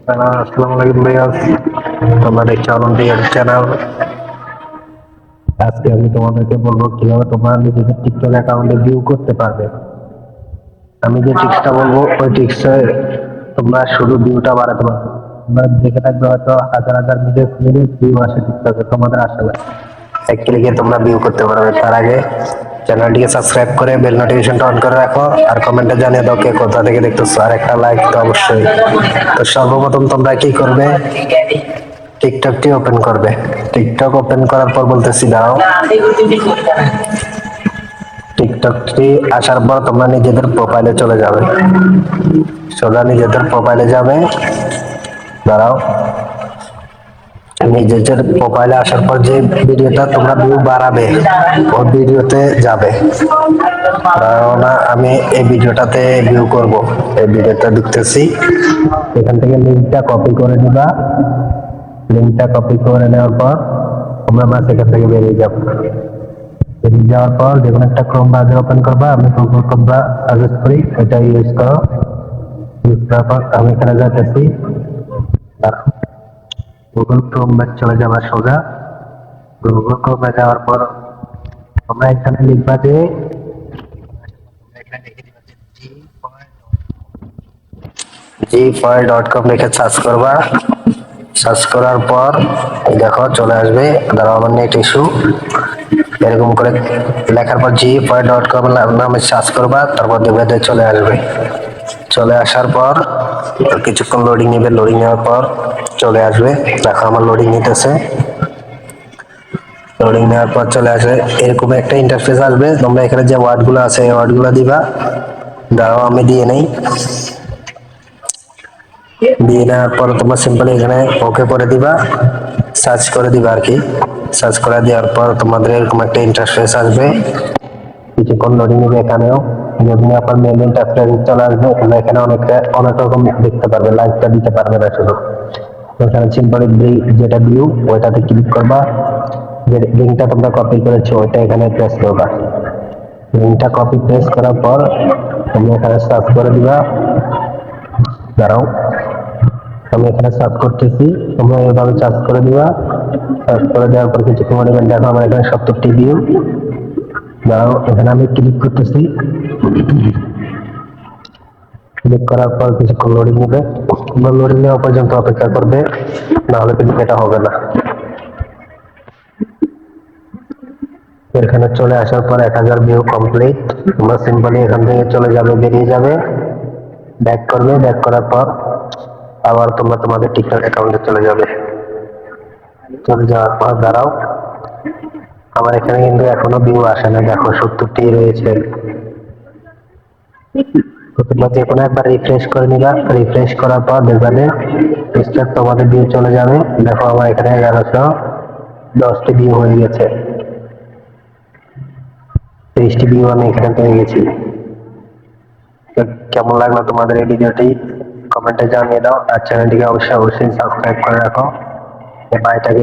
আসসালামু আলাইকুম ভাইয়া, তোমরা দেখছো অলিম্পিয়ার চ্যানেল। আজকে আমি তোমাদেরকে বলবো কিভাবে তোমরা নিজেদের টিকটক অ্যাকাউন্টে ভিউ করতে পারবে। আমি যে ট্রিক্সটা বলবো ওই ট্রিক্সে তোমরা শুধু ভিউটা বাড়াতে পারবে। তোমরা দেখে থাকবে হয়তো হাজার হাজার মিলিয়ন ভিউ আসে টিকটকে, তোমাদের আসে না। এক ক্লিকে তোমরা ভিউ করতে পারবে। তার আগে চ্যানেলটিকে সাবস্ক্রাইব করে বেল নোটিফিকেশনটা অন করে রাখো, আর কমেন্টে জানিয়ে দাও কে কোথা থেকে দেখতেছো, আর একটা লাইক তো অবশ্যই। তো সর্বপ্রথম তোমরা কি করবে, টিকটকটি ওপেন করবে। টিকটক ওপেন করার পর বলতেছি দাও, টিকটকটি আসার পর তোমরা নিজেদের প্রোফাইলে চলে যাবে। সোজা নিজেদের প্রোফাইলে যাবে। দাঁড়াও, নিজেদের প্রোফাইলে আসার পর যে ভিডিওটা তোমরা ভিউ বাড়াবে ওই ভিডিওতে যাবে। কারণ আমি এই ভিডিওটাতে ভিউ করব, এই ভিডিওটা দেখতেছি। এখান থেকে লিঙ্কটা কপি করে নিবা। লিঙ্কটা কপি করে নেওয়ার পর তোমরা বাস এখান থেকে বেরিয়ে যাবো। বেরিয়ে যাওয়ার পর যে কোনো একটা ক্রোম ব্রাউজার ওপেন করবা। আমি গুগল ক্রোম সাজেস্ট করি, এটা ইউজ করো। ইউজ করার পর আমি এখানে যাইতেছি। গুগল ক্রোম চলে যাবা সোজা। গুগল ক্রোমে যাওয়ার পর তোমরা এখানে লিখবা যে g4.com লিখে সার্চ করবা। সার্চ করার পর দেখো চলে আসবে। দাঁড়াও, আমার নেট ইস্যু। এরকম করে লেখার পর g4.com নামে সার্চ করবা, তারপর দেখবে যে চলে আসবে। চলে আসার পর কিছুক্ষণ লোডিং নেবে। লোডিং নেওয়ার পর চলে আসবে। দেখো আমার লোডিং নিতেছে। লোডিং নেওয়ার পর চলে আসবে, এরকম একটা ইন্টারফেস আসবে। তোমরা এখানে যে ওয়ার্ডগুলো আছে এই ওয়ার্ডগুলো দিবা। দাঁড়াও আমি দিয়ে নেই। দিয়ে নেওয়ার পর তোমরা সিম্পলি এখানে ওকে করে দিবা, সার্চ করে দিবা আর কি। সার্চ করে দেওয়ার পর তোমাদের এরকম একটা ইন্টারফেস আসবে। কিছুক্ষণ লোডিং নেবে। এখানেও লোডিং নেওয়ার পর মেল ইন্টারফেস চলে আসবে। তোমরা এখানে অনেক রকম দেখতে পারবে, লাইকটা দিতে পারবে না শুধু। এখানে সিম্পলি যেটা ভিউ ওইটাতে ক্লিক করবা। যে লিঙ্কটা তোমরা কপি করেছো ওইটা এখানে প্রেস করবা। লিঙ্কটা কপি প্রেস করার পর তোমরা এখানে সার্চ করে দিবা। দাঁড়াও, আমি এখানে সার্চ করতেছি, তোমরা এভাবে সার্চ করে দিবা। সার্চ করে দেওয়ার পর কিছু তোমার দেখো আমার এখানে 70টি ভিউ। দাঁড়াও, এখানে আমি ক্লিক করতেছি। ক্লিক করার পর কিছুক্ষণ লোডিং নেবে। লোডিং নেওয়া পর্যন্ত অপেক্ষা করবে, নাহলে কিন্তু এটা হবে না। এখানে চলে আসার পর 1000 ভিউ কমপ্লিট। তোমরা সিম্পলি এখান থেকে চলে যাবে, বেরিয়ে যাবে, ব্যাক করবে। ব্যাক করার পর আবার তোমরা তোমাদের টিকটক অ্যাকাউন্টে চলে যাবে। চলে যাওয়ার পর দাঁড়াও, আমার এখানে কিন্তু এখনো ভিউ আসে না। দেখো 70টি রয়েছে। তোমরা যে কোনো একবার রিফ্রেশ করে নিবা। রিফ্রেশ করার পর দেখবা যে স্টার্ট তোমাদের ভিউ চলে যাবে। দেখো আমার এখানে 1110টি ভিউ হয়ে গেছে। 30টি ভিউ আমি এখানে পেয়ে গেছি। কেমন লাগলো তোমাদের এই ভিডিওটি কমেন্টে জানিয়ে দাও, আর চ্যানেলটিকে অবশ্যই সাবস্ক্রাইব করে রাখো। এই বাড়িটাকে